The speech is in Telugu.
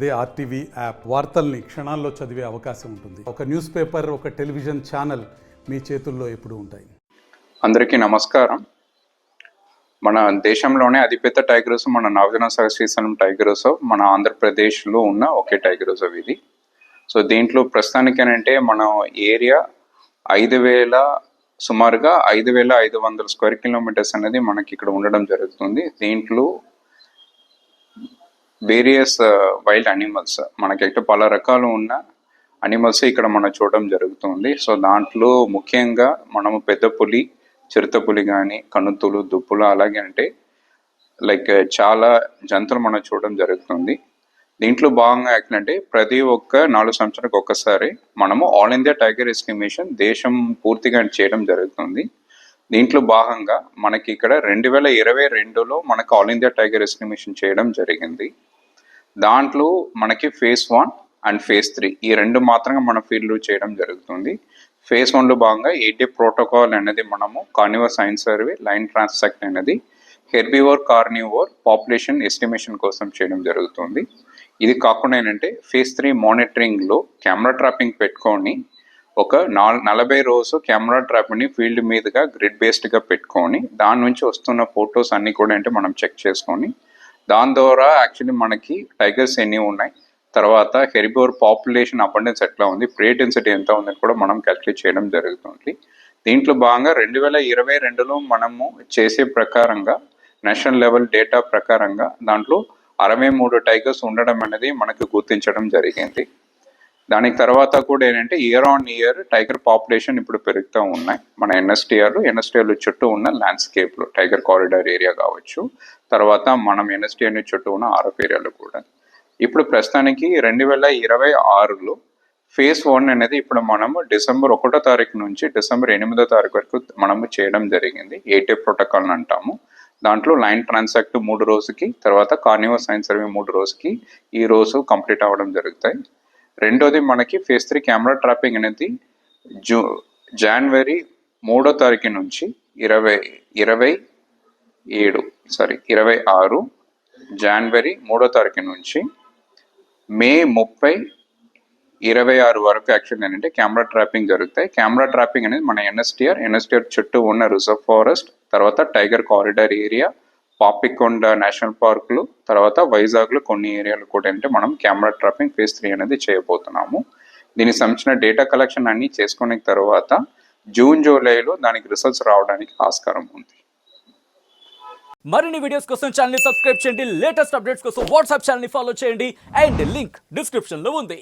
అదే ఆర్టీవీ యాప్ వార్తల్ని క్షణాల్లో చదివే అవకాశం ఉంటుంది. ఒక న్యూస్ పేపర్, ఒక టెలివిజన్ ఛానల్ మీ చేతుల్లో ఎప్పుడూ ఉంటాయి. అందరికీ నమస్కారం. మన దేశంలోనే అతిపెద్ద టైగర్ రిజర్వ్ మన నాగార్జున శ్రీశైలం టైగర్ రిజర్వ్ మన ఆంధ్రప్రదేశ్లో ఉన్న ఒకే టైగర్ రిజర్వ్ ఇది. సో దీంట్లో ప్రస్తుతానికేనంటే మన ఏరియా 5,000 సుమారుగా 5,500 స్క్వేర్ కిలోమీటర్స్ అనేది మనకి ఇక్కడ ఉండడం జరుగుతుంది. దీంట్లో వేరియస్ వైల్డ్ అనిమల్స్ మనకైతే పలు రకాలు ఉన్న అనిమల్స్ ఇక్కడ మనం చూడడం జరుగుతుంది. సో దాంట్లో ముఖ్యంగా మనము పెద్ద పులి, చిరుతపులి కానీ, కనుతులు, దుప్పులు, అలాగే అంటే లైక్ చాలా జంతువులు మనం చూడడం జరుగుతుంది. దీంట్లో భాగంగా అంటే ప్రతి ఒక్క 4 సంవత్సరాలకు ఒక్కసారి మనము ఆల్ ఇండియా టైగర్ ఎస్టిమేషన్ దేశం పూర్తిగా చేయడం జరుగుతుంది. దీంట్లో భాగంగా మనకి ఇక్కడ 2022లో మనకు ఆల్ ఇండియా టైగర్ ఎస్టిమేషన్ చేయడం జరిగింది. దాంట్లో మనకి ఫేజ్ 1 అండ్ ఫేజ్ 3 ఈ రెండు మాత్రంగా మన ఫీల్డ్లో చేయడం జరుగుతుంది. ఫేజ్ 1లో భాగంగా 8 ప్రోటోకాల్ అనేది మనము carnivore science survey, line transact అనేది హెర్బివోర్, కార్నివోర్ పాపులేషన్ ఎస్టిమేషన్ కోసం చేయడం జరుగుతుంది. ఇది కాకుండా ఏంటంటే ఫేజ్ 3 మానిటరింగ్లో కెమెరా ట్రాపింగ్ పెట్టుకొని ఒక 40 రోజు కెమెరా ట్రాప్ని ఫీల్డ్ మీదుగా గ్రిడ్ బేస్డ్గా పెట్టుకొని దాని నుంచి వస్తున్న ఫొటోస్ అన్నీ కూడా అంటే మనం చెక్ చేసుకొని దాని ద్వారా యాక్చువల్లీ మనకి టైగర్స్ ఎన్ని ఉన్నాయి, తర్వాత హెర్బివోర్ పాపులేషన్ అబండెన్స్ ఎట్లా ఉంది, ప్రే డెన్సిటీ ఎంత ఉందని కూడా మనం క్యాల్కులేట్ చేయడం జరుగుతుంది. దీంట్లో భాగంగా 2022లో మనము చేసే ప్రకారంగా నేషనల్ లెవెల్ డేటా ప్రకారంగా దాంట్లో 63 టైగర్స్ ఉండడం అనేది మనకు గుర్తించడం జరిగింది. దానికి తర్వాత కూడా ఏంటంటే year on year tiger population ఇప్పుడు పెరుగుతూ ఉన్నాయి. మన ఎన్ఎస్టీఆర్లు చుట్టూ ఉన్న ల్యాండ్స్కేప్లో టైగర్ కారిడార్ ఏరియా కావచ్చు, తర్వాత మనం ఎన్ఎస్టీఆర్ చుట్టూ ఉన్న ఆర్ఎఫ్ ఏరియాలో కూడా. ఇప్పుడు ప్రస్తుతానికి 2026లో ఫేజ్ 1 అనేది ఇప్పుడు మనము డిసెంబర్ 1వ తారీఖు నుంచి డిసెంబర్ 8వ తారీఖు వరకు మనము చేయడం జరిగింది. 8 ప్రోటోకాల్ అంటాము. దాంట్లో లైన్ ట్రాన్సాక్ట్ 3 రోజుకి, తర్వాత కార్నివోర్ సైన్స్ సర్వే 3 రోజుకి ఈ రోజు కంప్లీట్ అవ్వడం జరుగుతాయి. రెండోది మనకి ఫేజ్ 3 కెమెరా ట్రాపింగ్ అనేది జనవరి 3వ తారీఖు నుంచి 26 జనవరి 3వ తారీఖు నుంచి మే 30, 26 వరకు యాక్చువల్లీ ఏంటంటే కెమెరా ట్రాపింగ్ జరుగుతాయి. కెమెరా ట్రాపింగ్ అనేది మన ఎన్ఎస్టీఆర్ చుట్టూ ఉన్న రిజర్వ్ ఫారెస్ట్, తర్వాత tiger corridor area, Papikonda national పార్కులు, తర్వాత వైజాగ్లో కొన్ని ఏరియాలు కూడా అంటే మనం కెమెరా ట్రాపింగ్ ఫేజ్ 3 అనేది చేయబోతున్నాము. దీనికి సంబంధించిన డేటా కలెక్షన్ అన్ని చేసుకున్న తర్వాత జూన్, జూలైలో దానికి రిజల్ట్స్ రావడానికి ఆస్కారం ఉంది. మరిన్ని వీడియోస్ కోసం ఛానల్ ని సబ్స్క్రైబ్ చేయండి. లేటెస్ట్ అప్డేట్స్ కోసం వాట్సాప్ ఛానల్ ని ఫాలో చేయండి. అండ్ లింక్ డిస్క్రిప్షన్ లో ఉంది.